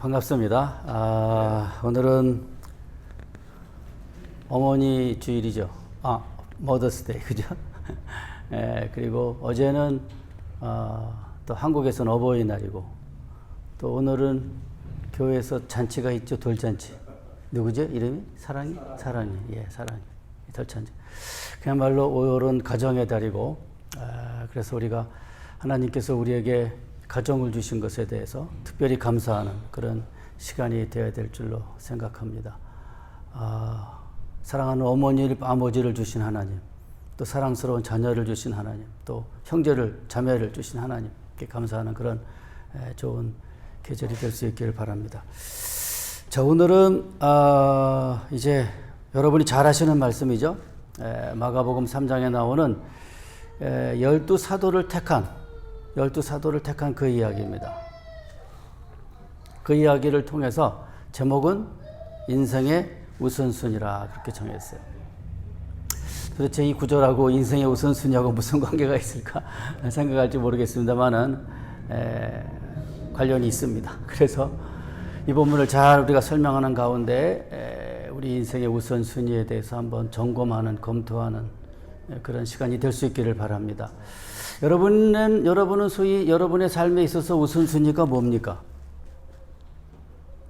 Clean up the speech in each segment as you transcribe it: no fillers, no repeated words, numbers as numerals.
반갑습니다. 오늘은 어머니 주일이죠. 머더스데이, 그죠? 그리고 어제는 또 한국에서는 어버이날이고, 또 오늘은 교회에서 잔치가 있죠. 돌잔치. 누구죠? 이름이? 사랑이? 사랑이. 예, 사랑이. 돌잔치. 그야말로 오늘은 가정의 달이고, 그래서 우리가 하나님께서 우리에게 가정을 주신 것에 대해서 특별히 감사하는 그런 시간이 되어야 될 줄로 생각합니다. 사랑하는 어머니를, 아버지를 주신 하나님, 또 사랑스러운 자녀를 주신 하나님, 또 형제를, 자매를 주신 하나님께 감사하는 그런 좋은 계절이 될 수 있기를 바랍니다. 자, 오늘은 이제 여러분이 잘 아시는 말씀이죠. 마가복음 3장에 나오는 12사도를 택한 그 이야기입니다. 그 이야기를 통해서 제목은 인생의 우선순위라 그렇게 정했어요. 도대체 이 구절하고 인생의 우선순위하고 무슨 관계가 있을까 생각할지 모르겠습니다만은 관련이 있습니다. 그래서 이 본문을 잘 우리가 설명하는 가운데 우리 인생의 우선순위에 대해서 한번 점검하는, 검토하는 그런 시간이 될 수 있기를 바랍니다. 여러분은 소위 여러분의 삶에 있어서 우선순위가 뭡니까?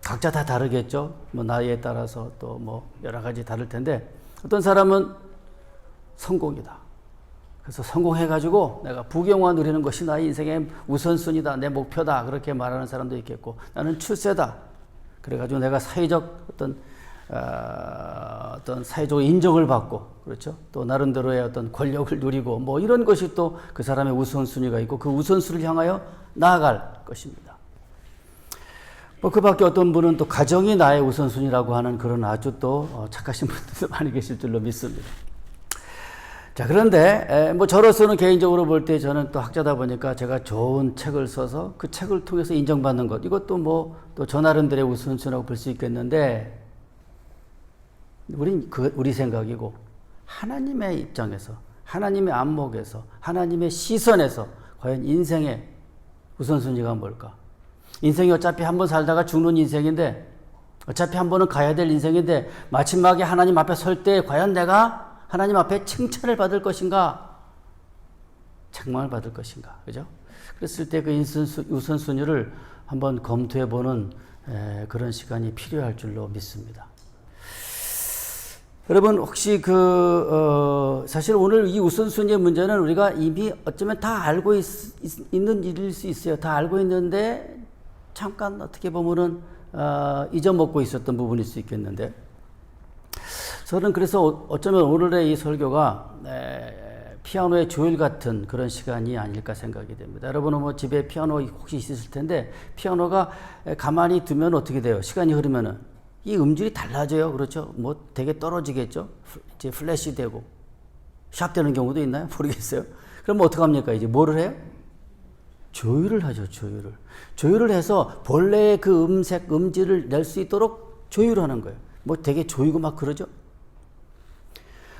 각자 다 다르겠죠. 뭐 나이에 따라서 또 뭐 여러 가지 다를 텐데, 어떤 사람은 성공이다. 그래서 성공해가지고 내가 부경화 누리는 것이 나의 인생의 우선순위다, 내 목표다, 그렇게 말하는 사람도 있겠고, 나는 출세다. 그래가지고 내가 사회적 어떤 사회적 인정을 받고, 그렇죠? 또 나름대로의 어떤 권력을 누리고, 뭐 이런 것이 또 그 사람의 우선순위가 있고, 그 우선순위를 향하여 나아갈 것입니다. 뭐 그 밖에 어떤 분은 또 가정이 나의 우선순위라고 하는 그런 아주 또 착하신 분들도 많이 계실 줄로 믿습니다. 자, 그런데 뭐 저로서는 개인적으로 볼 때 저는 또 학자다 보니까 제가 좋은 책을 써서 그 책을 통해서 인정받는 것, 이것도 뭐 또 저 나름대로의 우선순위라고 볼 수 있겠는데, 우리 생각이고, 하나님의 입장에서, 하나님의 안목에서, 하나님의 시선에서 과연 인생의 우선순위가 뭘까? 인생이 어차피 한 번 살다가 죽는 인생인데, 어차피 한 번은 가야 될 인생인데, 마지막에 하나님 앞에 설 때 과연 내가 하나님 앞에 칭찬을 받을 것인가? 책망을 받을 것인가? 그죠? 그랬을 때 그 우선순위를 한번 검토해보는 그런 시간이 필요할 줄로 믿습니다. 여러분, 혹시 사실 오늘 이 우선순위의 문제는 우리가 이미 어쩌면 다 알고 있는 일일 수 있어요. 다 알고 있는데, 잠깐 어떻게 보면은, 잊어먹고 있었던 부분일 수 있겠는데, 저는 그래서 어쩌면 오늘의 이 설교가, 피아노의 조율 같은 그런 시간이 아닐까 생각이 됩니다. 여러분은 뭐 집에 피아노 혹시 있으실 텐데, 피아노가 가만히 두면 어떻게 돼요? 시간이 흐르면은. 이 음질이 달라져요. 그렇죠? 뭐 되게 떨어지겠죠? 이제 플래시 되고, 샵 되는 경우도 있나요? 모르겠어요. 그럼 어떻게 합니까? 이제 뭐를 해요? 조율을 하죠, 조율을. 조율을 해서 본래의 그 음질을 낼 수 있도록 조율하는 거예요. 뭐 되게 조이고 막 그러죠?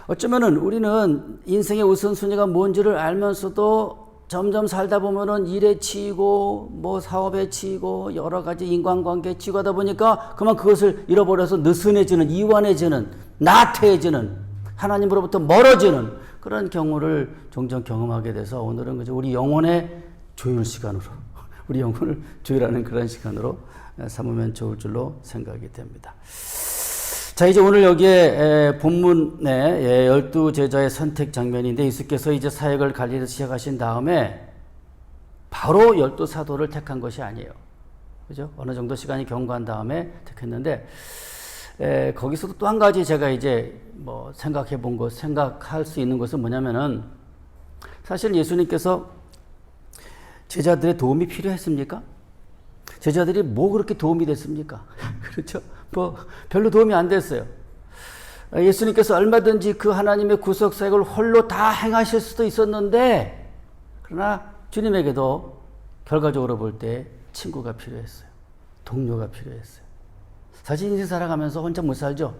어쩌면은 우리는 인생의 우선순위가 뭔지를 알면서도 점점 살다 보면은 일에 치이고, 뭐 사업에 치이고, 여러 가지 인간관계에 치이고 하다 보니까 그만 그것을 잃어버려서 느슨해지는, 이완해지는, 나태해지는, 하나님으로부터 멀어지는 그런 경우를 종종 경험하게 돼서, 오늘은 그저 우리 영혼의 조율 시간으로, 우리 영혼을 조율하는 그런 시간으로 삼으면 좋을 줄로 생각이 됩니다. 자, 이제 오늘 여기에 본문에 12제자의 선택 장면인데, 예수께서 이제 사역을 갈릴리에서 시작하신 다음에 바로 12사도를 택한 것이 아니에요. 그죠? 어느 정도 시간이 경과한 다음에 택했는데, 거기서도 또 한 가지 제가 이제 뭐 생각할 수 있는 것은 뭐냐면은, 사실 예수님께서 제자들의 도움이 필요했습니까? 제자들이 뭐 그렇게 도움이 됐습니까? 그렇죠? 뭐 별로 도움이 안 됐어요. 예수님께서 얼마든지 그 하나님의 구속 사역을 홀로 다 행하실 수도 있었는데, 그러나 주님에게도 결과적으로 볼 때 친구가 필요했어요. 동료가 필요했어요. 사실 인생 살아가면서 혼자 못 살죠?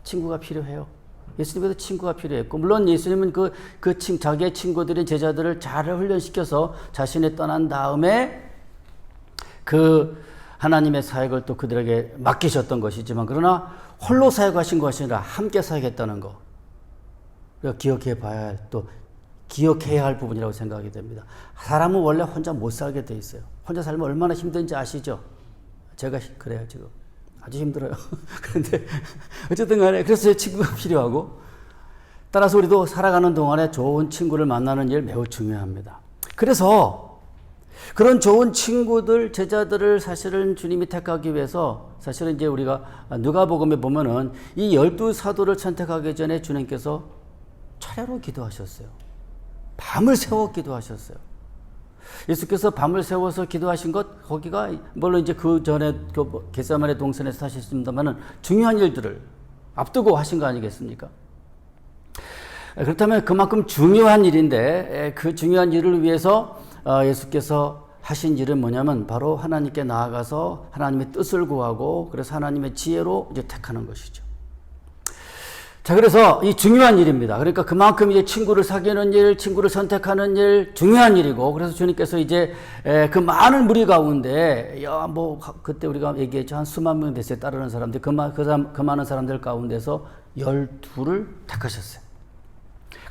친구가 필요해요. 예수님께도 친구가 필요했고, 물론 예수님은 자기의 친구들인 제자들을 잘 훈련시켜서 자신이 떠난 다음에 하나님의 사역을 또 그들에게 맡기셨던 것이지만 그러나 홀로 사역하신 것이 아니라 함께 사역했다는 거. 우리가 기억해 봐야 할, 또 기억해야 할 부분이라고 생각이 됩니다. 사람은 원래 혼자 못 살게 돼 있어요. 혼자 살면 얼마나 힘든지 아시죠? 제가 그래요, 지금. 아주 힘들어요. 그런데 어쨌든 간에 그래서 친구가 필요하고 따라서 우리도 살아가는 동안에 좋은 친구를 만나는 일 매우 중요합니다. 그래서 그런 좋은 친구들, 제자들을 사실은 주님이 택하기 위해서 사실은 이제 우리가 누가복음에 보면은 이 12사도를 선택하기 전에 주님께서 차례로 기도하셨어요. 밤을 새워 기도하셨어요. 예수께서 밤을 새워서 기도하신 것, 거기가 물론 이제 그 전에 겟세마네 동산에서 하셨습니다만은 중요한 일들을 앞두고 하신 거 아니겠습니까? 그렇다면 그만큼 중요한 일인데 그 중요한 일을 위해서 예수께서 하신 일은 뭐냐면 바로 하나님께 나아가서 하나님의 뜻을 구하고 그래서 하나님의 지혜로 이제 택하는 것이죠. 자, 그래서 이 중요한 일입니다. 그러니까 그만큼 이제 친구를 사귀는 일, 친구를 선택하는 일, 중요한 일이고, 그래서 주님께서 이제 그 많은 무리 가운데, 그때 우리가 얘기했죠. 한 수만 명 됐어요. 따르는 사람들. 그 많은 사람들 가운데서 12를 택하셨어요.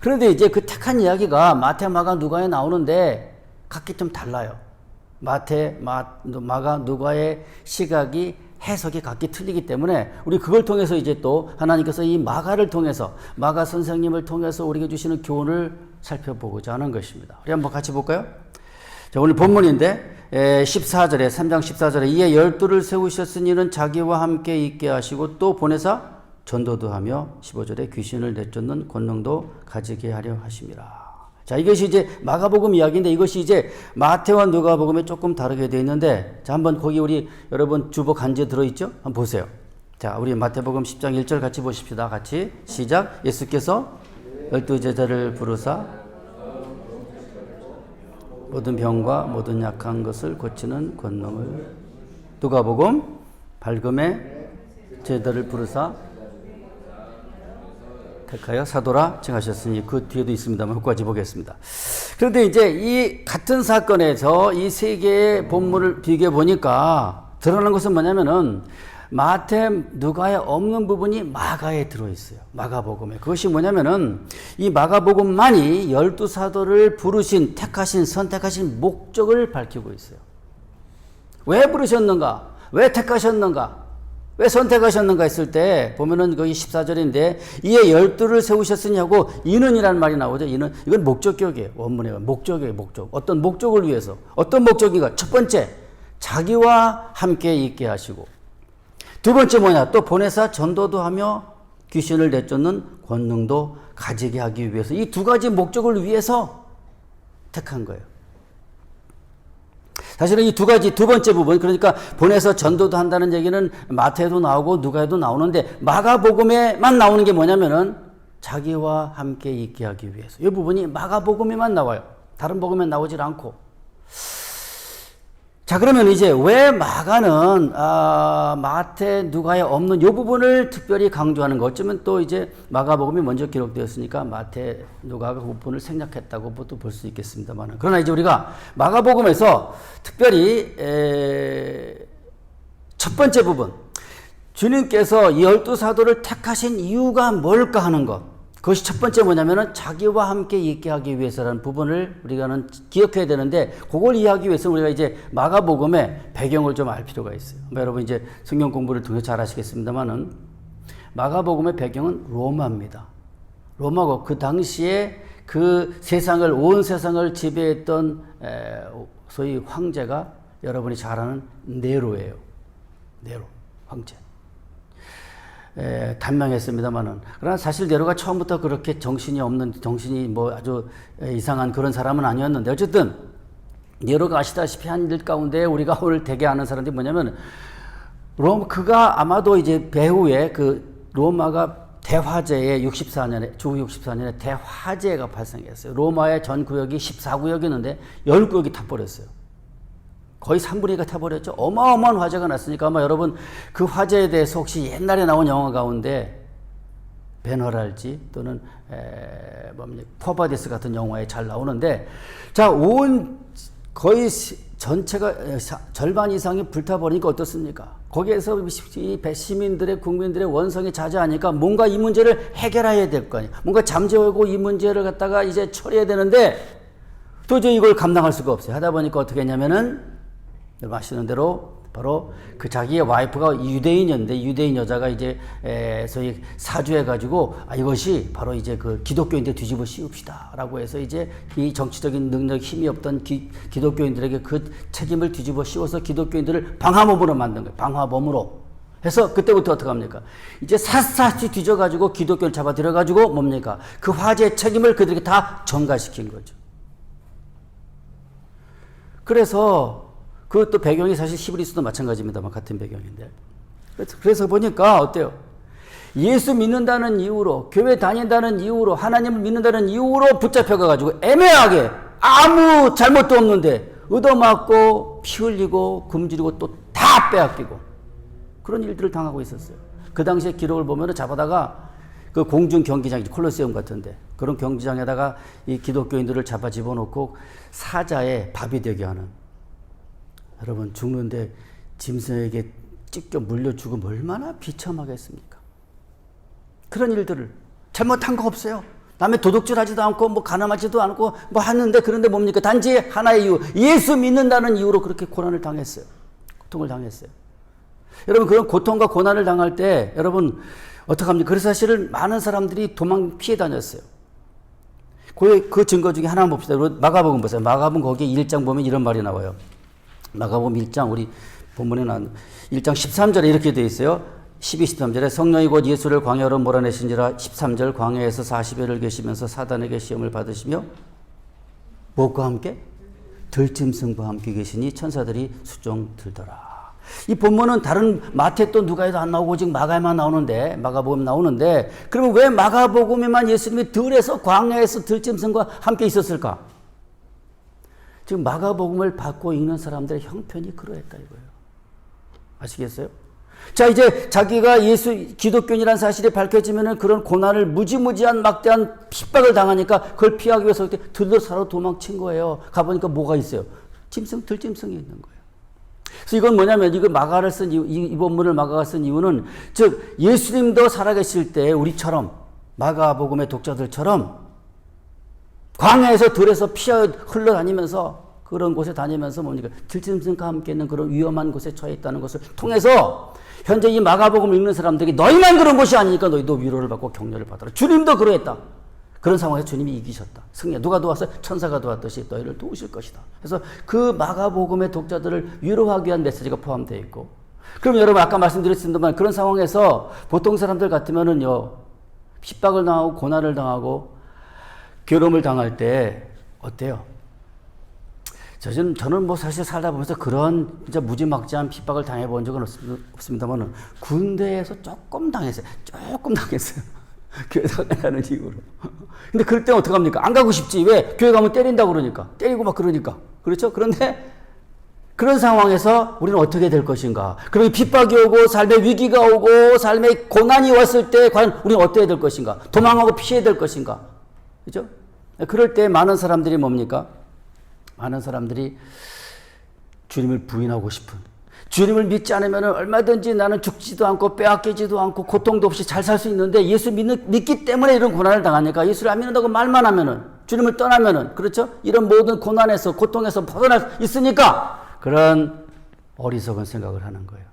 그런데 이제 그 택한 이야기가 마태, 마가, 누가에 나오는데 각기 좀 달라요. 마태, 마가, 누가의 시각이 해석이 각기 틀리기 때문에 우리 그걸 통해서 이제 또 하나님께서 이 마가를 통해서 마가 선생님을 통해서 우리에게 주시는 교훈을 살펴보고자 하는 것입니다. 우리 한번 같이 볼까요? 자, 오늘 본문인데 14절에 3장 14절에 이에 12를 세우셨으니는 자기와 함께 있게 하시고 또 보내사 전도도 하며 15절에 귀신을 내쫓는 권능도 가지게 하려 하심이라. 자, 이것이 이제 마가복음 이야기인데 이것이 이제 마태와 누가복음에 조금 다르게 되어 있는데, 자, 한번 거기 우리 여러분 주보 간지에 들어있죠? 한번 보세요. 자, 우리 마태복음 10장 1절 같이 보십시다. 같이 시작. 예수께서 12제자를 부르사 모든 병과 모든 약한 것을 고치는 권능을, 누가복음 밝음의 제자를 부르사 택하여 사도라 칭하셨으니 그 뒤에도 있습니다만 그것까지 보겠습니다. 그런데 이제 이 같은 사건에서 이 세 개의 본문을 비교해 보니까 드러나는 것은 뭐냐면은 마태, 누가에 없는 부분이 마가에 들어있어요. 마가복음에. 그것이 뭐냐면은 이 마가복음만이 12사도를 부르신, 택하신, 선택하신 목적을 밝히고 있어요. 왜 부르셨는가? 왜 택하셨는가? 왜 선택하셨는가 했을 때 보면은 거기 14절인데 이에 12를 세우셨으니 하고 이는이라는 말이 나오죠. 이는, 이건 목적격이에요. 원문에 목적이에요. 목적. 어떤 목적을 위해서. 어떤 목적인가? 첫 번째, 자기와 함께 있게 하시고, 두 번째 뭐냐? 또 보내사 전도도 하며 귀신을 내쫓는 권능도 가지게 하기 위해서, 이 두 가지 목적을 위해서 택한 거예요. 사실은 이 두 가지, 두 번째 부분, 그러니까 보내서 전도도 한다는 얘기는 마태에도 나오고 누가에도 나오는데 마가복음에만 나오는 게 뭐냐면은 자기와 함께 있게 하기 위해서. 이 부분이 마가복음에만 나와요. 다른 복음에 나오질 않고. 자, 그러면 이제 왜 마가는 마태, 누가에 없는 이 부분을 특별히 강조하는 것? 어쩌면 또 이제 마가복음이 먼저 기록되었으니까 마태, 누가가 그 부분을 생략했다고 또 볼 수 있겠습니다만, 그러나 이제 우리가 마가복음에서 특별히 첫 번째 부분, 주님께서 12사도를 택하신 이유가 뭘까 하는 것, 그것이 첫 번째 뭐냐면은 자기와 함께 있게 하기 위해서라는 부분을 우리가는 기억해야 되는데, 그걸 이해하기 위해서 우리가 이제 마가복음의 배경을 좀 알 필요가 있어요. 여러분 이제 성경 공부를 통해 잘 아시겠습니다만은 마가복음의 배경은 로마입니다. 로마고 그 당시에 그 세상을, 온 세상을 지배했던 소위 황제가 여러분이 잘 아는 네로예요. 네로 황제. 단명했습니다만은, 그러나 사실 네로가 처음부터 그렇게 정신이 뭐 아주 이상한 그런 사람은 아니었는데, 어쨌든 네로가 아시다시피 한 일 가운데 우리가 오늘 되게 아는 사람들이 뭐냐면, 그가 아마도 이제 배후에 그 로마가 대화재에 64년에, 주 64년에 대화재가 발생했어요. 로마의 전 구역이 14구역이었는데 10구역이 타버렸어요. 거의 3분의 2가 타버렸죠. 어마어마한 화재가 났으니까 아마 여러분 그 화재에 대해서 혹시 옛날에 나온 영화 가운데 배너랄지 또는 포바디스 같은 영화에 잘 나오는데, 자, 온 거의 전체가 절반 이상이 불타버리니까 어떻습니까? 거기에서 이 시민들의 국민들의 원성이 자자하니까 뭔가 이 문제를 해결해야 될 거 아니에요. 뭔가 잠재우고 이 문제를 갖다가 이제 처리해야 되는데 도저히 이걸 감당할 수가 없어요. 하다 보니까 어떻게 했냐면은 여러분 아시는 대로 바로 그 자기의 와이프가 유대인이었는데 유대인 여자가 이제 소위 사주해가지고 이것이 바로 이제 그 기독교인들 뒤집어 씌웁시다라고 해서 이제 이 정치적인 능력 힘이 없던 기독교인들에게 그 책임을 뒤집어 씌워서 기독교인들을 방화범으로 만든 거예요. 방화범으로 해서 그때부터 어떻게 합니까? 이제 샅샅이 뒤져가지고 기독교를 잡아들여가지고 뭡니까? 그 화제의 책임을 그들에게 다 전가시킨 거죠. 그래서 그것도 배경이 사실 히브리서도 마찬가지입니다만 같은 배경인데. 그래서 보니까 어때요? 예수 믿는다는 이유로, 교회 다닌다는 이유로, 하나님을 믿는다는 이유로 붙잡혀가지고 애매하게 아무 잘못도 없는데 얻어맞고 피 흘리고 굶주리고 또 다 빼앗기고 그런 일들을 당하고 있었어요. 그 당시에 기록을 보면 잡아다가 그 공중 경기장, 콜로세움 같은데 그런 경기장에다가 이 기독교인들을 잡아 집어넣고 사자의 밥이 되게 하는, 여러분 죽는데 짐승에게 찢겨 물려 죽으면 얼마나 비참하겠습니까? 그런 일들을 잘못한 거 없어요. 남의 도둑질하지도 않고 뭐 가늠하지도 않고 뭐 하는데 그런데 뭡니까? 단지 하나의 이유, 예수 믿는다는 이유로 그렇게 고난을 당했어요. 고통을 당했어요. 여러분 그런 고통과 고난을 당할 때 여러분 어떡합니까? 그래서 사실은 많은 사람들이 도망 피해 다녔어요. 그 증거 중에 하나 봅시다. 마가복음 보세요. 마가복음 거기에 1장 보면 이런 말이 나와요. 마가복음 1장 우리 본문에 나온 1장 13절에 이렇게 되어 있어요. 12, 13절에 성령이 곧 예수를 광야로 몰아내신지라 13절 광야에서 40여를 계시면서 사단에게 시험을 받으시며 무엇과 함께? 들짐승과 함께 계시니 천사들이 수종 들더라. 이 본문은 다른 마태 또 누가에도 안 나오고 지금 마가에만 나오는데, 마가복음 나오는데, 그러면 왜 마가복음에만 예수님이 들에서 광야에서 들짐승과 함께 있었을까? 지금 마가복음을 받고 읽는 사람들의 형편이 그러했다 이거예요. 아시겠어요? 자, 이제 자기가 기독교인이라는 사실이 밝혀지면은 그런 고난을 무지무지한 막대한 핍박을 당하니까 그걸 피하기 위해서 들도사로 도망친 거예요. 가보니까 뭐가 있어요? 들짐승이 있는 거예요. 그래서 이건 뭐냐면, 이거 마가를 쓴 이 본문을 마가가 쓴 이유는, 즉 예수님도 살아계실 때 우리처럼 마가복음의 독자들처럼 광야에서 들에서 피하 흘러다니면서 그런 곳에 다니면서 뭡니까? 들짐승과 함께 있는 그런 위험한 곳에 처해 있다는 것을 통해서 현재 이 마가복음을 읽는 사람들에게 너희만 그런 것이 아니니까 너희도 위로를 받고 격려를 받아라. 주님도 그러했다. 그런 상황에서 주님이 이기셨다. 승리. 누가 도왔어요? 천사가 도왔듯이 너희를 도우실 것이다. 그래서 그 마가복음의 독자들을 위로하기 위한 메시지가 포함되어 있고, 그럼 여러분 아까 말씀드렸습니다만 그런 상황에서 보통 사람들 같으면은요, 핍박을 당하고 고난을 당하고 괴로움을 당할 때 어때요? 저는 뭐 사실 살다 보면서 그런 진짜 무지막지한 핍박을 당해본 적은 없습니다만 군대에서 조금 당했어요. 교회 다니는 이유로. 근데 그럴 때 어떡합니까? 안 가고 싶지. 왜? 교회 가면 때린다고 그러니까. 때리고 막 그러니까. 그렇죠? 그런데 그런 상황에서 우리는 어떻게 될 것인가? 그리고 핍박이 오고 삶의 위기가 오고 삶의 고난이 왔을 때 과연 우리는 어떻게 될 것인가? 도망하고 피해야 될 것인가? 그죠? 그럴 때 많은 사람들이 뭡니까? 많은 사람들이 주님을 부인하고 싶은, 주님을 믿지 않으면 얼마든지 나는 죽지도 않고 빼앗기지도 않고 고통도 없이 잘 살 수 있는데 예수 믿기 때문에 이런 고난을 당하니까, 예수를 안 믿는다고 말만 하면은, 주님을 떠나면은, 그렇죠? 이런 모든 고난에서, 고통에서 벗어날 수 있으니까 그런 어리석은 생각을 하는 거예요.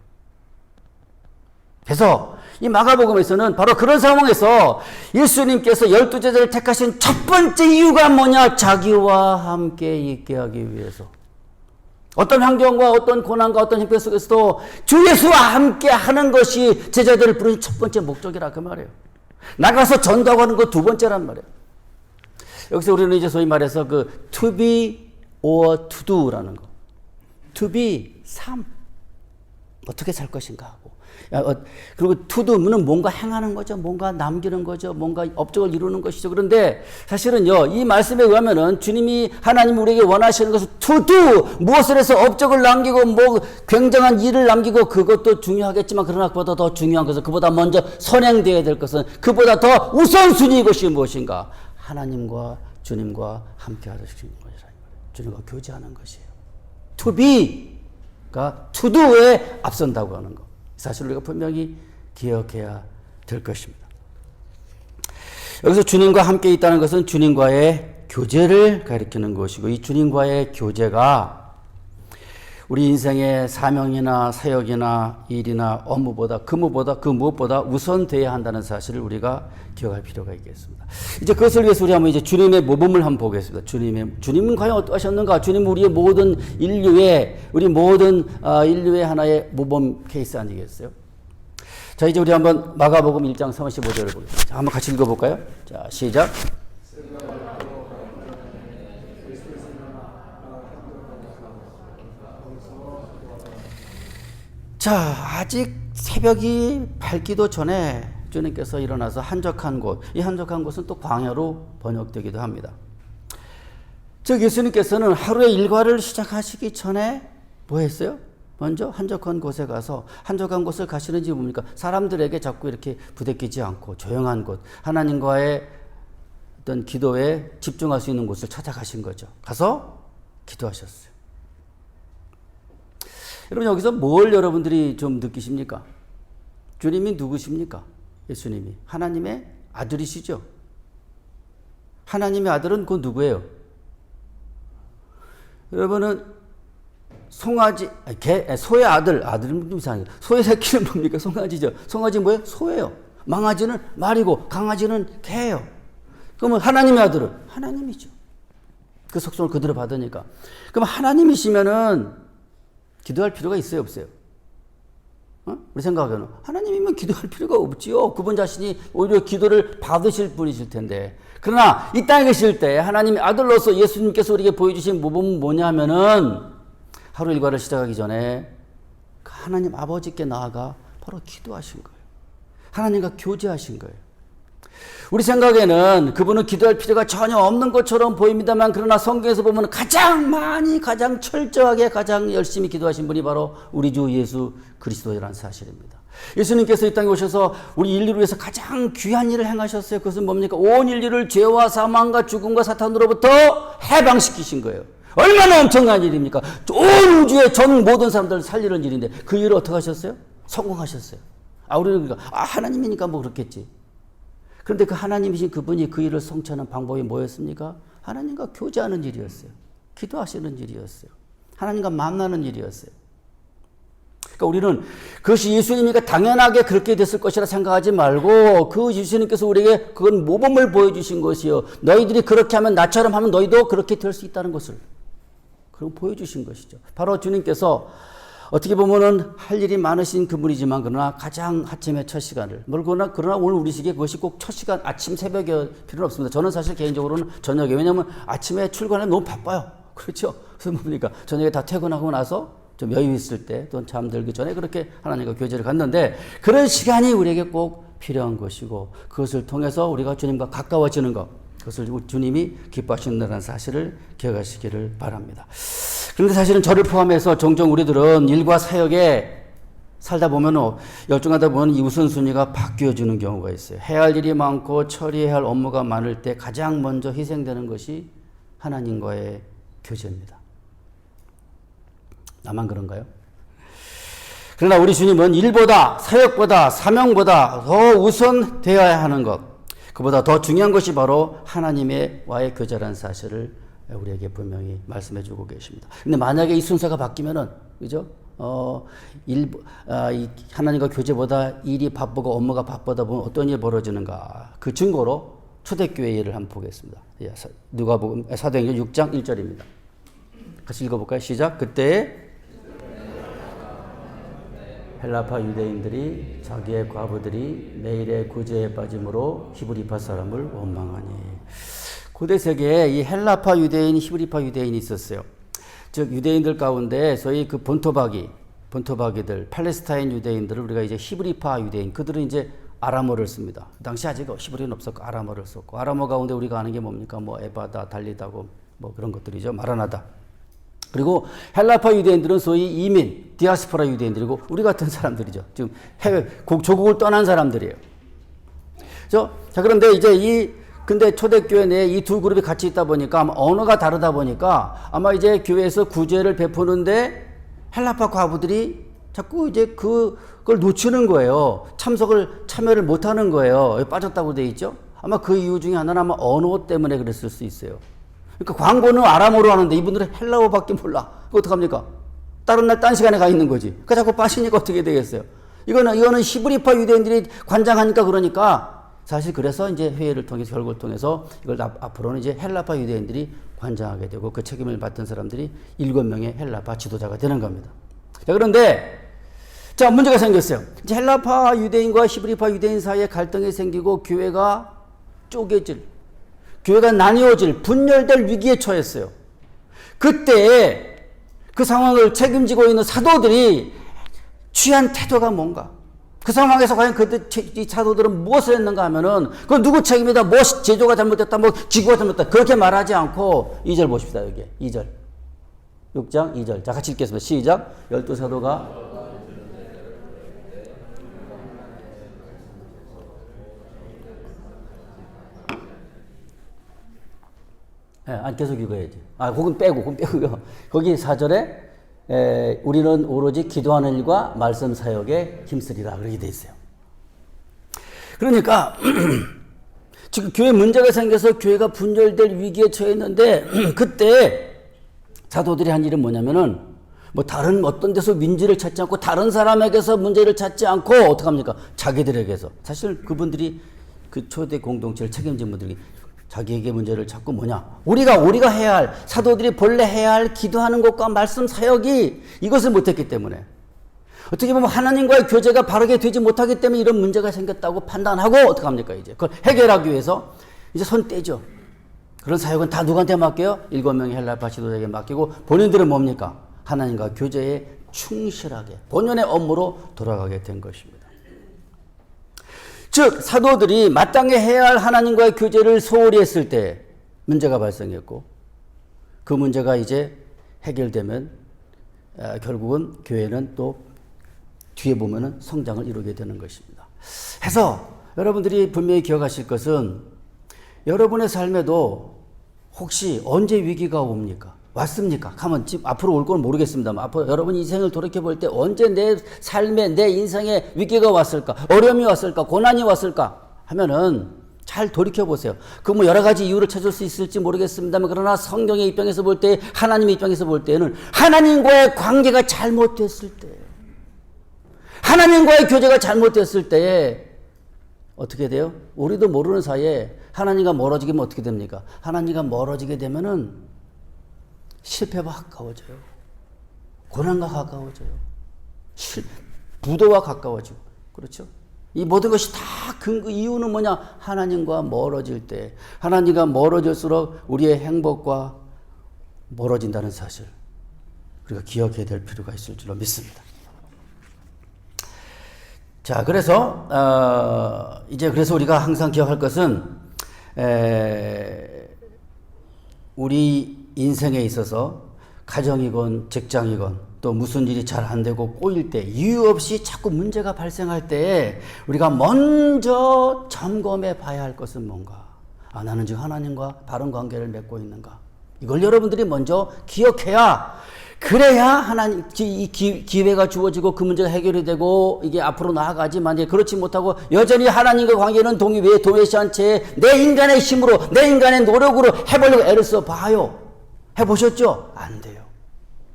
그래서 이 마가복음에서는 바로 그런 상황에서 예수님께서 12제자를 택하신 첫 번째 이유가 뭐냐? 자기와 함께 있게 하기 위해서. 어떤 환경과 어떤 고난과 어떤 형편 속에서도 주 예수와 함께 하는 것이 제자들을 부르는 첫 번째 목적이라 그 말이에요. 나가서 전도하고 하는 거 두 번째란 말이에요. 여기서 우리는 이제 소위 말해서 그 to be or to do라는 거. to be, 삶. 어떻게 살 것인가 하고. 그리고 to do는 뭔가 행하는 거죠. 뭔가 남기는 거죠. 뭔가 업적을 이루는 것이죠. 그런데 사실은요, 이 말씀에 의하면은 주님이, 하나님 우리에게 원하시는 것은 to do, 무엇을 해서 업적을 남기고 뭐 굉장한 일을 남기고, 그것도 중요하겠지만 그러나 그보다 더 중요한 것은, 그보다 먼저 선행되어야 될 것은, 그보다 더 우선순위인 것이 무엇인가? 하나님과 주님과 함께 하시는 것이라. 주님과 교제하는 것이에요. to be가 to do에 앞선다고 하는 것. 사실 우리가 분명히 기억해야 될 것입니다. 여기서 주님과 함께 있다는 것은 주님과의 교제를 가리키는 것이고, 이 주님과의 교제가 우리 인생의 사명이나 사역이나 일이나 업무보다 그 무엇보다 우선돼야 한다는 사실을 우리가 기억할 필요가 있겠습니다. 이제 그것을 위해서 우리 한번 이제 주님의 모범을 한번 보겠습니다. 주님은 과연 어떠하셨는가? 주님은 우리의 모든 우리 모든 인류의 하나의 모범 케이스 아니겠어요? 자, 이제 우리 한번 마가복음 1장 35절을 보겠습니다. 자, 한번 같이 읽어볼까요? 자, 시작. 자, 아직 새벽이 밝기도 전에 주님께서 일어나서 한적한 곳, 이 한적한 곳은 또 광야로 번역되기도 합니다. 즉 예수님께서는 하루의 일과를 시작하시기 전에 뭐 했어요? 먼저 한적한 곳에 가서, 한적한 곳을 가시는지 뭡니까? 사람들에게 자꾸 이렇게 부대끼지 않고 조용한 곳, 하나님과의 어떤 기도에 집중할 수 있는 곳을 찾아가신 거죠. 가서 기도하셨어요. 여러분, 여기서 뭘 여러분들이 좀 느끼십니까? 주님이 누구십니까? 예수님이 하나님의 아들이시죠. 하나님의 아들은 그 누구예요? 여러분은 소의 아들은 좀 이상해요. 소의 새끼는 뭡니까? 송아지죠. 송아지 뭐예요? 소예요. 망아지는 말이고 강아지는 개예요. 그러면 하나님의 아들은 하나님이죠. 그 속성을 그대로 받으니까. 그럼 하나님이시면은 기도할 필요가 있어요, 없어요? 우리 생각에는 하나님이면 기도할 필요가 없지요. 그분 자신이 오히려 기도를 받으실 분이실 텐데. 그러나 이 땅에 계실 때 하나님의 아들로서 예수님께서 우리에게 보여주신 모범은 뭐냐면은 하루 일과를 시작하기 전에 하나님 아버지께 나아가 바로 기도하신 거예요. 하나님과 교제하신 거예요. 우리 생각에는 그분은 기도할 필요가 전혀 없는 것처럼 보입니다만, 그러나 성경에서 보면 가장 철저하게 가장 열심히 기도하신 분이 바로 우리 주 예수 그리스도라는 사실입니다. 예수님께서 이 땅에 오셔서 우리 인류를 위해서 가장 귀한 일을 행하셨어요. 그것은 뭡니까? 온 인류를 죄와 사망과 죽음과 사탄으로부터 해방시키신 거예요. 얼마나 엄청난 일입니까? 온 우주의 전 모든 사람들을 살리는 일인데 그 일을 어떻게 하셨어요? 성공하셨어요. 우리는 그러니까 하나님이니까 뭐 그렇겠지. 그런데 그 하나님이신 그분이 그 일을 성취하는 방법이 뭐였습니까? 하나님과 교제하는 일이었어요. 기도하시는 일이었어요. 하나님과 만나는 일이었어요. 그러니까 우리는 그것이 예수님이니까 당연하게 그렇게 됐을 것이라 생각하지 말고, 그 예수님께서 우리에게 그건 모범을 보여주신 것이요, 너희들이 그렇게 하면 나처럼 하면 너희도 그렇게 될 수 있다는 것을 그럼 보여주신 것이죠. 바로 주님께서 어떻게 보면은 할 일이 많으신 그분이지만, 그러나 가장 아침의 첫 시간을, 그러나 오늘 우리 시기에 그것이 꼭 첫 시간, 아침 새벽에 필요는 없습니다. 저는 사실 개인적으로는 저녁에, 왜냐하면 아침에 출근하면 너무 바빠요. 그렇죠? 그래서 뭡니까? 저녁에 다 퇴근하고 나서 좀 여유 있을 때, 또 잠들기 전에 그렇게 하나님과 교제를 갖는데, 그런 시간이 우리에게 꼭 필요한 것이고, 그것을 통해서 우리가 주님과 가까워지는 것, 그것을 주님이 기뻐하신다는 사실을 기억하시기를 바랍니다. 그런데 사실은 저를 포함해서 종종 우리들은 일과 사역에 살다 보면, 열중하다 보면 이 우선순위가 바뀌어지는 경우가 있어요. 해야 할 일이 많고 처리해야 할 업무가 많을 때 가장 먼저 희생되는 것이 하나님과의 교제입니다. 나만 그런가요? 그러나 우리 주님은 일보다, 사역보다, 사명보다 더 우선되어야 하는 것, 그보다 더 중요한 것이 바로 하나님과의 교제라는 사실을 우리에게 분명히 말씀해 주고 계십니다. 근데 만약에 이 순서가 바뀌면은, 그죠? 하나님과 교제보다 일이 바쁘고 업무가 바쁘다 보면 어떤 일이 벌어지는가? 그 증거로 초대교회 일을 한번 보겠습니다. 누가복음 사도행전 6장 1절입니다. 같이 읽어볼까요? 시작. 그때 헬라파 유대인들이 자기의 과부들이 매일의 구제에 빠짐으로 히브리파 사람을 원망하니. 고대 세계에 이 헬라파 유대인, 히브리파 유대인이 있었어요. 즉 유대인들 가운데 소위 그 본토박이들, 팔레스타인 유대인들을 우리가 이제 히브리파 유대인, 그들은 이제 아람어를 씁니다. 그 당시 아직 히브리는 없었고 아람어를 썼고, 아람어 가운데 우리가 아는 게 뭡니까? 뭐 에바다, 달리다고 뭐 그런 것들이죠. 마라나다. 그리고 헬라파 유대인들은 소위 이민, 디아스포라 유대인들이고 우리 같은 사람들이죠. 지금 해외 조국을 떠난 사람들이에요. 자, 그런데 이제 이 근데 초대교회 내에 이 두 그룹이 같이 있다 보니까 아마 언어가 다르다 보니까 아마 이제 교회에서 구제를 베푸는데 헬라파 과부들이 자꾸 이제 그걸 놓치는 거예요. 참여를 못하는 거예요. 빠졌다고 돼 있죠. 아마 그 이유 중에 하나는 아마 언어 때문에 그랬을 수 있어요. 그러니까 광고는 아람어로 하는데 이분들은 헬라어밖에 몰라. 그거 어떡합니까? 다른 날 딴 시간에 가 있는 거지. 그 자꾸 빠지니까 어떻게 되겠어요? 이거는 히브리파 유대인들이 관장하니까 그러니까 사실 그래서 이제 회의를 통해서 결국을 통해서 이걸 앞으로는 이제 헬라파 유대인들이 관장하게 되고 그 책임을 맡은 사람들이 7명의 헬라파 지도자가 되는 겁니다. 자, 그런데 자, 문제가 생겼어요. 이제 헬라파 유대인과 히브리파 유대인 사이에 갈등이 생기고 교회가 쪼개질, 교회가 나뉘어질, 분열될 위기에 처했어요. 그때 그 상황을 책임지고 있는 사도들이 취한 태도가 뭔가? 그 상황에서 과연 이 사도들은 무엇을 했는가 하면은, 그 누구 책임이다, 뭐 제조가 잘못됐다, 뭐 지구가 잘못됐다, 그렇게 말하지 않고, 2절 보십시다, 여기. 2절. 6장 2절. 자, 같이 읽겠습니다. 시작. 12사도가 안 계속 읽어야지. 그건 빼고요. 거기 4절에 우리는 오로지 기도하는 일과 말씀 사역에 힘쓰리라 그렇게 돼 있어요. 그러니까 지금 교회 문제가 생겨서 교회가 분열될 위기에 처했는데 그때 사도들이 한 일은 뭐냐면은 뭐 다른 어떤 데서 민지를 찾지 않고 다른 사람에게서 문제를 찾지 않고 어떡합니까? 자기들에게서. 사실 그분들이 그 초대 공동체를 책임진 분들이 자기에게 문제를 찾고 뭐냐? 우리가 해야 할, 사도들이 본래 해야 할 기도하는 것과 말씀 사역이 이것을 못했기 때문에 어떻게 보면 하나님과의 교제가 바르게 되지 못하기 때문에 이런 문제가 생겼다고 판단하고 어떡합니까? 이제 그걸 해결하기 위해서 이제 손 떼죠. 그런 사역은 다 누구한테 맡겨요? 7명의 헬라파 지도자에게 맡기고 본인들은 뭡니까? 하나님과 교제에 충실하게 본연의 업무로 돌아가게 된 것입니다. 즉 사도들이 마땅히 해야 할 하나님과의 교제를 소홀히 했을 때 문제가 발생했고 그 문제가 이제 해결되면 결국은 교회는 또 뒤에 보면은 성장을 이루게 되는 것입니다. 해서 여러분들이 분명히 기억하실 것은 여러분의 삶에도 혹시 언제 위기가 옵니까? 왔습니까? 가면 앞으로 올 건 모르겠습니다만 앞으로 여러분 인생을 돌이켜볼 때 언제 내 삶에 내 인생에 위기가 왔을까? 어려움이 왔을까? 고난이 왔을까? 하면은 잘 돌이켜보세요. 그 뭐 여러 가지 이유를 찾을 수 있을지 모르겠습니다만 그러나 성경의 입장에서 볼 때 하나님의 입장에서 볼 때는 하나님과의 관계가 잘못됐을 때 하나님과의 교제가 잘못됐을 때에 어떻게 돼요? 우리도 모르는 사이에 하나님과 멀어지게 되면 어떻게 됩니까? 하나님과 멀어지게 되면은 실패와 가까워져요. 고난과 가까워져요. 부도와 가까워지고. 그렇죠? 이 모든 것이 다 이유는 뭐냐? 하나님과 멀어질 때. 하나님과 멀어질수록 우리의 행복과 멀어진다는 사실. 우리가 기억해야 될 필요가 있을 줄로 믿습니다. 자, 그래서, 그래서 우리가 항상 기억할 것은, 우리 인생에 있어서 가정이건 직장이건 또 무슨 일이 잘 안 되고 꼬일 때 이유 없이 자꾸 문제가 발생할 때 우리가 먼저 점검해 봐야 할 것은 뭔가? 나는 지금 하나님과 바른 관계를 맺고 있는가? 이걸 여러분들이 먼저 기억해야 그래야 하나님 이 기회가 주어지고 그 문제가 해결이 되고 이게 앞으로 나아가지만 그렇지 못하고 여전히 하나님과 관계는 도외시한 채 내 인간의 힘으로 내 인간의 노력으로 해보려고 애를 써봐요. 해보셨죠? 안 돼요.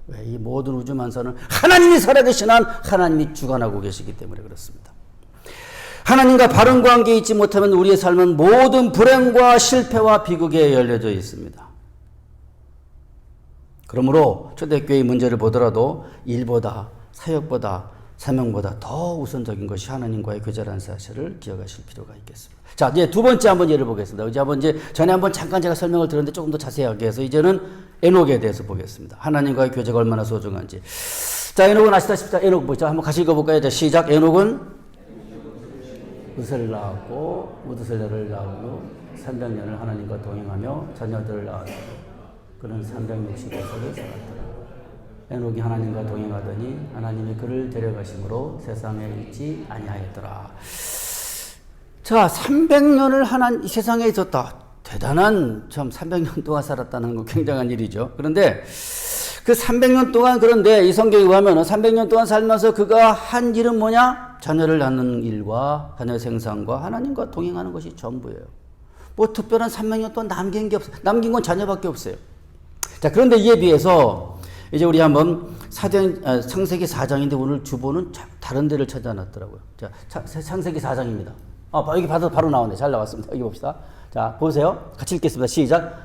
왜? 이 모든 우주 만사는 하나님이 살아계신 한 하나님이 주관하고 계시기 때문에 그렇습니다. 하나님과 바른 관계에 있지 못하면 우리의 삶은 모든 불행과 실패와 비극에 열려져 있습니다. 그러므로 초대교회의 문제를 보더라도 일보다 사역보다 사명보다 더 우선적인 것이 하나님과의 교제라는 사실을 기억하실 필요가 있겠습니다. 자, 이제 두 번째 한번 예를 보겠습니다. 전에 한번 잠깐 제가 설명을 드렸는데 조금 더 자세하게 해서 이제는 에녹에 대해서 보겠습니다. 하나님과의 교제가 얼마나 소중한지. 자, 에녹은 아시다시피 에녹 보자. 한번 같이 읽어볼까요? 자, 시작. 에녹은 룻을 낳았고 무드셀라를 낳고 300년을 하나님과 동행하며 자녀들을 낳았고 그는 365세를 살았더라. 에녹이 하나님과 동행하더니 하나님이 그를 데려가심으로 세상에 있지 아니하였더라. 자, 300년을 이 세상에 있었다. 대단한, 참 300년 동안 살았다는 거 굉장한 일이죠. 그런데 그 300년 동안, 그런데 이 성경에 보면 300년 동안 살면서 그가 한 일은 뭐냐? 자녀를 낳는 일과 자녀 생산과 하나님과 동행하는 것이 전부예요. 뭐 특별한 300년 동안 남긴 게 없어요. 남긴 건 자녀밖에 없어요. 자, 그런데 이에 비해서 이제 우리 한번 창세기 4장인데 오늘 주보는 다른 데를 찾아놨더라고요. 자, 창세기 4장입니다. 여기 바로 나오네. 잘 나왔습니다. 여기 봅시다. 자, 보세요. 같이 읽겠습니다. 시작.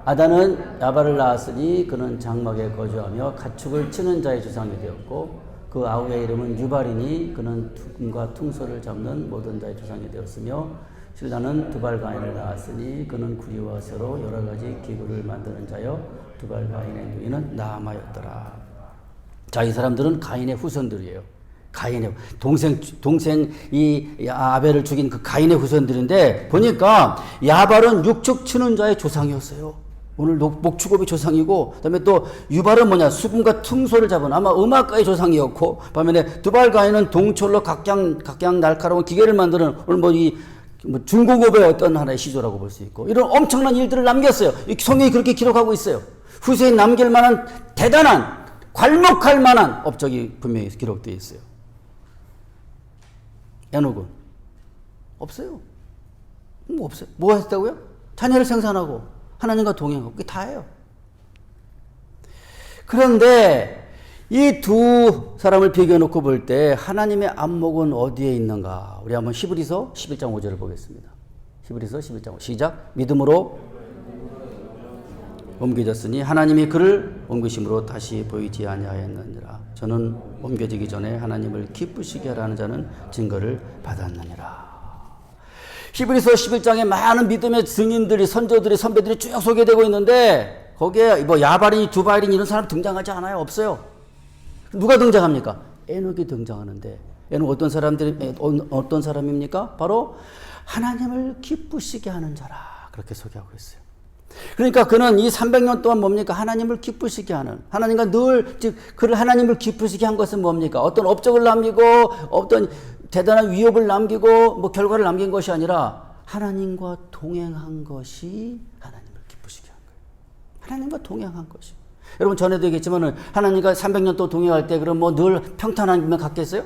아담은 야발을 낳았으니 그는 장막에 거주하며 가축을 치는 자의 조상이 되었고 그 아우의 이름은 유발이니 그는 tum과 퉁소를 잡는 모든 자의 조상이 되었으며 실라는 두발가인을 낳았으니 그는 구리와 쇠로 여러 가지 기구를 만드는 자여 두발가인의 누이는 나아마였더라. 자, 이 사람들은 가인의 후손들이에요. 가인의 동생 이 아벨을 죽인 그 가인의 후손들인데 보니까 야발은 육축 치는 자의 조상이었어요. 오늘 목축업의 조상이고, 그다음에 또 유발은 뭐냐? 수금과 퉁소를 잡은 아마 음악가의 조상이었고, 반면에 두발가인은 동철로 각양 날카로운 기계를 만드는 오늘 중공업의 어떤 하나의 시조라고 볼 수 있고, 이런 엄청난 일들을 남겼어요. 이 성경이 그렇게 기록하고 있어요. 후세에 남길 만한 대단한, 괄목할 만한 업적이 분명히 기록되어 있어요. 에녹은 없어요. 없어요. 뭐 했다고요? 자녀를 생산하고 하나님과 동행하고 그게 다예요. 그런데 이 두 사람을 비교해놓고 볼 때 하나님의 안목은 어디에 있는가? 우리 한번 히브리서 11장 5절을 보겠습니다. 히브리서 11장 5절 시작. 믿음으로 옮겨졌으니 하나님이 그를 옮기심으로 다시 보이지 아니하였느니라. 저는 옮겨지기 전에 하나님을 기쁘시게 하라는 자는 증거를 받았느니라. 히브리서 11장에 많은 믿음의 증인들이, 선조들이, 선배들이 쭉 소개되고 있는데 거기에 뭐 야발이니 두발이니 이런 사람 등장하지 않아요. 없어요. 누가 등장합니까? 에녹이 등장하는데, 에녹 어떤 사람입니까? 바로 하나님을 기쁘시게 하는 자라, 그렇게 소개하고 있어요. 그러니까 그는 이 300년 동안 뭡니까? 하나님을 기쁘시게 하는, 하나님과 그를 하나님을 기쁘시게 한 것은 뭡니까? 어떤 업적을 남기고 어떤 대단한 위협을 남기고 뭐 결과를 남긴 것이 아니라 하나님과 동행한 것이 하나님을 기쁘시게 한 거예요. 하나님과 동행한 것이. 여러분 전에도 얘기했지만은 하나님과 300년 동안 동행할 때 그럼 뭐 늘 평탄하면 갔겠어요?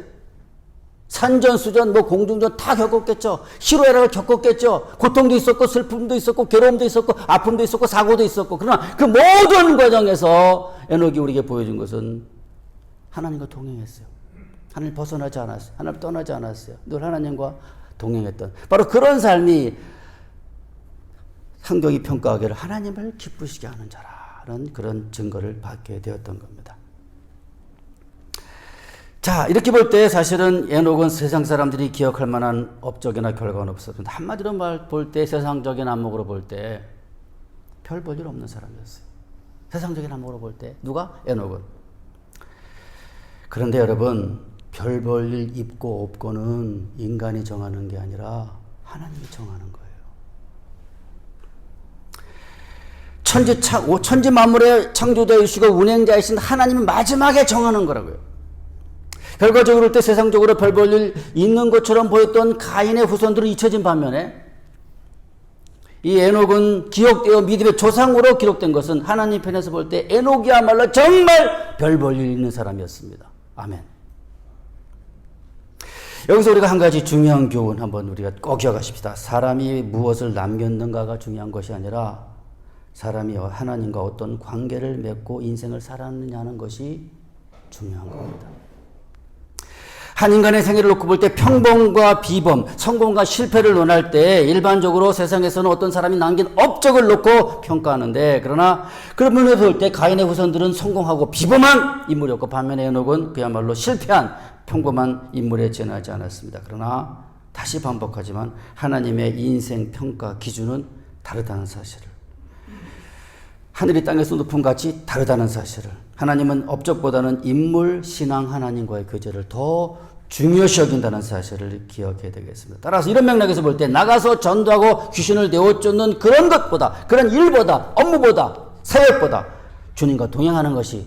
산전수전 뭐 공중전 다 겪었겠죠. 희로애락을 겪었겠죠. 고통도 있었고 슬픔도 있었고 괴로움도 있었고 아픔도 있었고 사고도 있었고, 그러나 그 모든 과정에서 에녹이 우리에게 보여준 것은 하나님과 동행했어요. 하나님 벗어나지 않았어요. 하나님 떠나지 않았어요. 늘 하나님과 동행했던 바로 그런 삶이 성경이 평가하기를 하나님을 기쁘시게 하는 자라는 그런 증거를 받게 되었던 겁니다. 자, 이렇게 볼 때 사실은 에녹은 세상 사람들이 기억할 만한 업적이나 결과는 없었는데, 한마디로 볼 때 세상적인 안목으로 볼 때 별 볼 일 없는 사람이었어요. 세상적인 안목으로 볼 때 누가? 에녹은. 그런데 여러분, 별 볼 일 있고 없고는 인간이 정하는 게 아니라 하나님이 정하는 거예요. 천지 만물의 창조자이시고 운행자이신 하나님은 마지막에 정하는 거라고요. 결과적으로 볼 때 세상적으로 별 볼 일 있는 것처럼 보였던 가인의 후손들은 잊혀진 반면에 이 에녹은 기억되어 믿음의 조상으로 기록된 것은 하나님 편에서 볼 때 에녹이야말로 정말 별 볼 일 있는 사람이었습니다. 아멘. 여기서 우리가 한 가지 중요한 교훈 한번 우리가 꼭 기억하십시다. 사람이 무엇을 남겼는가가 중요한 것이 아니라 사람이 하나님과 어떤 관계를 맺고 인생을 살았느냐는 것이 중요한 겁니다. 한 인간의 생애를 놓고 볼 때 평범과 비범, 성공과 실패를 논할 때 일반적으로 세상에서는 어떤 사람이 남긴 업적을 놓고 평가하는데, 그러나 그런 면에서 볼 때 가인의 후손들은 성공하고 비범한 인물이었고 반면에 에녹은 그야말로 실패한 평범한 인물에 지나지 않았습니다. 그러나 다시 반복하지만 하나님의 인생 평가 기준은 다르다는 사실을, 하늘이 땅에서 높은 같이 다르다는 사실을, 하나님은 업적보다는 인물, 신앙, 하나님과의 교제를 더 중요시 여긴다는 사실을 기억해야 되겠습니다. 따라서 이런 맥락에서 볼 때 나가서 전도하고 귀신을 내어쫓는 그런 것보다, 그런 일보다, 업무보다, 사역보다 주님과 동행하는 것이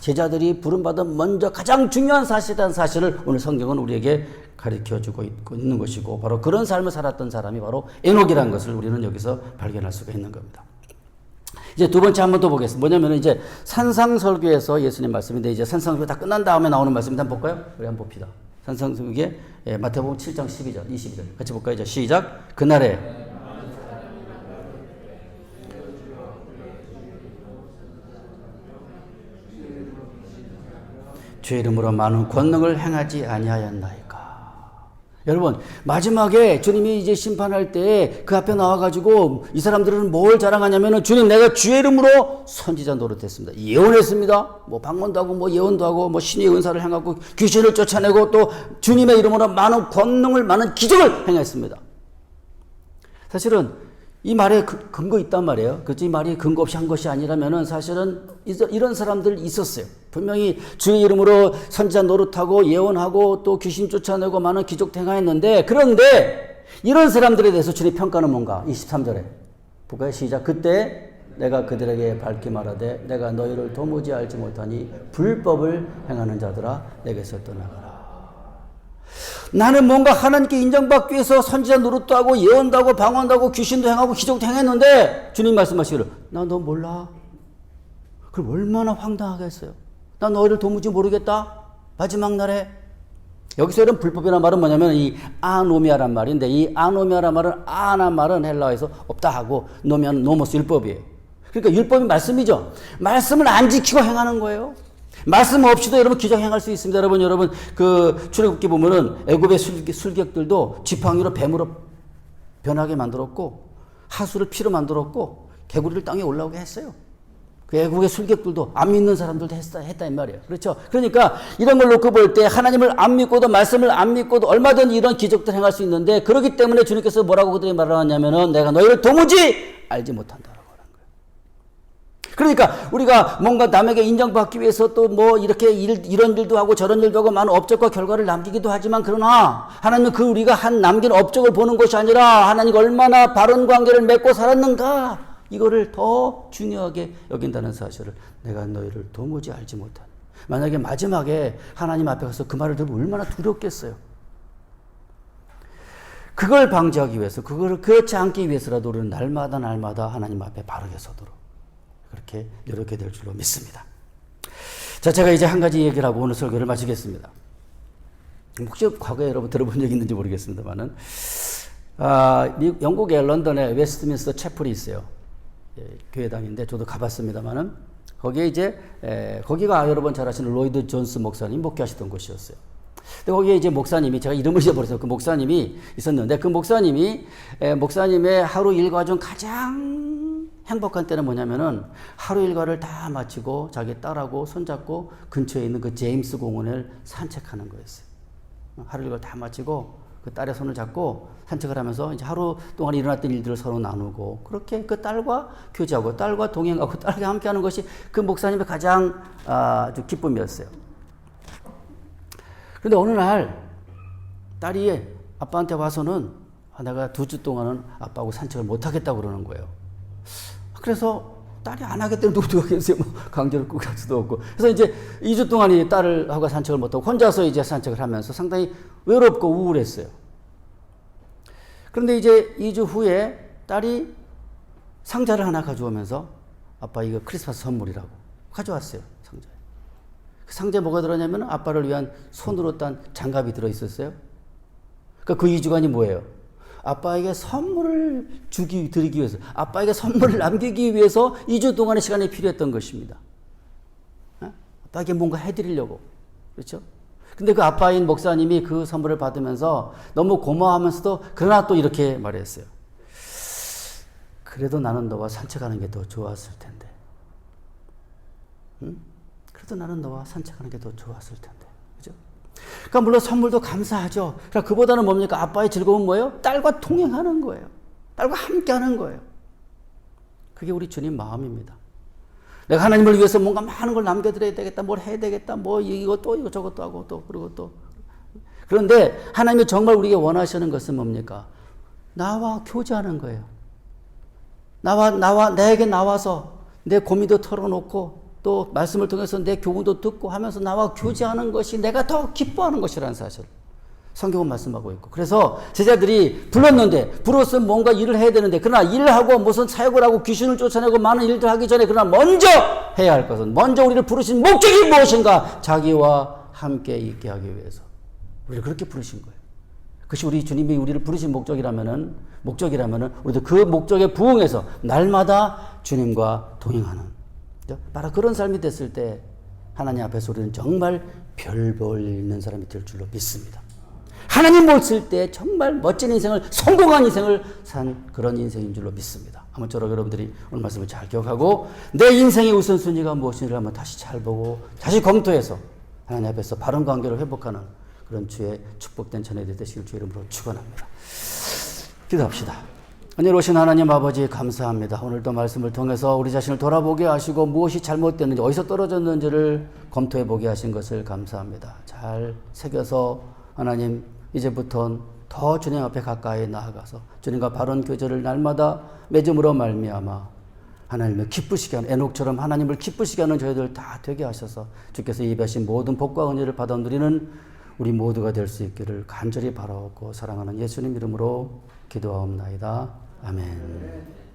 제자들이 부름받은 먼저 가장 중요한 사실이라는 사실을 오늘 성경은 우리에게 가르쳐주고 있는 것이고 바로 그런 삶을 살았던 사람이 바로 에녹이라는 것을 우리는 여기서 발견할 수가 있는 겁니다. 이제 두 번째 한 번 더 보겠습니다. 뭐냐면 이제 산상설교에서 예수님 말씀인데 이제 산상설교 다 끝난 다음에 나오는 말씀인데 한번 볼까요? 우리 한번 봅시다. 산상설교에 마태복음 7장 12절, 22절 같이 볼까요? 이제 시작. 그날에 주의 이름으로 많은 권능을 행하지 아니하였나이까. 여러분 마지막에 주님이 이제 심판할 때 그 앞에 나와가지고 이 사람들은 뭘 자랑하냐면은 주님 내가 주의 이름으로 선지자 노릇했습니다. 예언했습니다. 뭐 방언도 하고 뭐 예언도 하고 뭐 신의 은사를 행하고 귀신을 쫓아내고 또 주님의 이름으로 많은 권능을 많은 기적을 행했습니다. 사실은 이 말에 근거 있단 말이에요. 그치? 이 말이 근거 없이 한 것이 아니라면은 사실은 이런 사람들 있었어요. 분명히 주의 이름으로 선지자 노릇하고 예언하고 또 귀신 쫓아내고 많은 기적 행하였는데 그런데 이런 사람들에 대해서 주님의 평가는 뭔가? 23절에 볼까요? 시작. 그때 내가 그들에게 밝히 말하되 내가 너희를 도무지 알지 못하니 불법을 행하는 자들아 내게서 떠나가라. 나는 뭔가 하나님께 인정받기 위해서 선지자 노릇도 하고 예언도 하고 방언도 하고 귀신도 행하고 기적도 행했는데 주님 말씀하시기를 나 너 몰라. 그럼 얼마나 황당하겠어요. 나 너희를 도무지 모르겠다. 마지막 날에 여기서 이런 불법이라는 말은 뭐냐면 이 아노미아란 말인데 이 아노미아란 말은 아나 말은 헬라어에서 없다 하고 노미아는 노모스 율법이에요. 그러니까 율법이 말씀이죠. 말씀을 안 지키고 행하는 거예요. 말씀 없이도 여러분 기적 행할 수 있습니다. 여러분 그 출애굽기 보면은 애굽의 술객들도 지팡이로 뱀으로 변하게 만들었고 하수를 피로 만들었고 개구리를 땅에 올라오게 했어요. 그 애국의 술객들도 안 믿는 사람들도 했다 이 말이에요. 그렇죠? 그러니까 이런 걸 놓고 볼 때 하나님을 안 믿고도 말씀을 안 믿고도 얼마든지 이런 기적들 행할 수 있는데 그렇기 때문에 주님께서 뭐라고 그들이 말을 하냐면은 내가 너희를 도무지 알지 못한다라고 하는 거예요. 그러니까 우리가 뭔가 남에게 인정받기 위해서 또 뭐 이렇게 이런 일도 하고 저런 일도 하고 많은 업적과 결과를 남기기도 하지만 그러나 하나님은 그 우리가 남긴 업적을 보는 것이 아니라 하나님과 얼마나 바른 관계를 맺고 살았는가 이거를 더 중요하게 여긴다는 사실을 내가 너희를 도무지 알지 못한. 만약에 마지막에 하나님 앞에 가서 그 말을 들으면 얼마나 두렵겠어요. 그걸 방지하기 위해서 그걸 그렇지 않기 위해서라도 우리는 날마다 하나님 앞에 바르게 서도록 그렇게 노력해야 될 줄로 믿습니다. 자, 제가 이제 한 가지 얘기를 하고 오늘 설교를 마치겠습니다. 혹시 과거에 여러분 들어본 적이 있는지 모르겠습니다만은 영국의 런던에 웨스트민스터 채플이 있어요. 교회당인데 저도 가봤습니다만은 거기에 이제 거기가 여러분 잘 아시는 로이드 존스 목사님 목회하시던 곳이었어요. 근데 거기에 이제 목사님이 제가 이름을 잊어버렸어요. 그 목사님이 있었는데 그 목사님이 목사님의 하루 일과 중 가장 행복한 때는 뭐냐면은 하루 일과를 다 마치고 자기 딸하고 손잡고 근처에 있는 그 제임스 공원을 산책하는 거였어요. 하루 일과를 다 마치고 그 딸의 손을 잡고 산책을 하면서 이제 하루 동안 일어났던 일들을 서로 나누고 그렇게 그 딸과 교제하고 딸과 동행하고 딸과 함께하는 것이 그 목사님의 가장 아주 기쁨이었어요. 그런데 어느 날 딸이 아빠한테 와서는 내가 2주 동안은 아빠하고 산책을 못 하겠다고 그러는 거예요. 그래서 딸이 안 하겠다면 누가 하겠어요? 뭐 강제로 끌고 갈 수도 없고. 그래서 이제 2주 동안 이 딸하고 산책을 못하고 혼자서 이제 산책을 하면서 상당히 외롭고 우울했어요. 그런데 이제 2주 후에 딸이 상자를 하나 가져오면서 아빠 이거 크리스마스 선물이라고 가져왔어요. 상자에. 그 상자에 뭐가 들어있냐면 아빠를 위한 손으로 딴 장갑이 들어있었어요. 그러니까 그 2주간이 뭐예요? 아빠에게 선물을 드리기 위해서, 아빠에게 선물을 남기기 위해서 2주 동안의 시간이 필요했던 것입니다. 아빠에게 뭔가 해드리려고. 그렇죠? 근데 그 아빠인 목사님이 그 선물을 받으면서 너무 고마워하면서도 그러나 또 이렇게 말했어요. 그래도 나는 너와 산책하는 게 더 좋았을 텐데. 응? 그래도 나는 너와 산책하는 게 더 좋았을 텐데. 그죠? 그러니까 물론 선물도 감사하죠. 그러니까 그보다는 뭡니까? 아빠의 즐거움은 뭐예요? 딸과 동행하는 거예요. 딸과 함께 하는 거예요. 그게 우리 주님 마음입니다. 내가 하나님을 위해서 뭔가 많은 걸 남겨드려야 되겠다. 뭘 해야 되겠다. 뭐 이것도 이거 저것도 하고 또 그리고 또. 그런데 하나님이 정말 우리에게 원하시는 것은 뭡니까? 나와 교제하는 거예요. 내게 나와서 내 고민도 털어놓고 또 말씀을 통해서 내 교훈도 듣고 하면서 나와 교제하는 것이 내가 더 기뻐하는 것이라는 사실. 성경은 말씀하고 있고. 그래서 제자들이 불렀는데, 불렀으면 뭔가 일을 해야 되는데, 그러나 일하고 무슨 사역을 하고 귀신을 쫓아내고 많은 일들 하기 전에, 그러나 먼저 해야 할 것은, 먼저 우리를 부르신 목적이 무엇인가? 자기와 함께 있게 하기 위해서 우리를 그렇게 부르신 거예요. 그것이 우리 주님이 우리를 부르신 목적이라면은 우리도 그 목적에 부응해서 날마다 주님과 동행하는, 바로 그런 삶이 됐을 때 하나님 앞에서 우리는 정말 별 볼 일 있는 사람이 될 줄로 믿습니다. 하나님 모실 때 정말 멋진 인생을, 성공한 인생을 산 그런 인생인 줄로 믿습니다. 아무쪼록 여러분들이 오늘 말씀을 잘 기억하고 내 인생의 우선순위가 무엇인지를 한번 다시 잘 보고 다시 검토해서 하나님 앞에서 바른 관계를 회복하는 그런 주의 축복된 자녀들이 되시길 주의 이름으로 축원합니다. 기도합시다. 은혜로우신 하나님 아버지 감사합니다. 오늘도 말씀을 통해서 우리 자신을 돌아보게 하시고 무엇이 잘못됐는지, 어디서 떨어졌는지를 검토해 보게 하신 것을 감사합니다. 잘 새겨서 하나님 이제부터는 더 주님 앞에 가까이 나아가서 주님과 바른 교제를 날마다 맺음으로 말미암아 하나님을 기쁘시게 하는, 에녹처럼 하나님을 기쁘시게 하는 저희들 다 되게 하셔서 주께서 예비하신 모든 복과 은혜를 받아 누리는 우리 모두가 될 수 있기를 간절히 바라옵고 사랑하는 예수님 이름으로 기도하옵나이다. 아멘.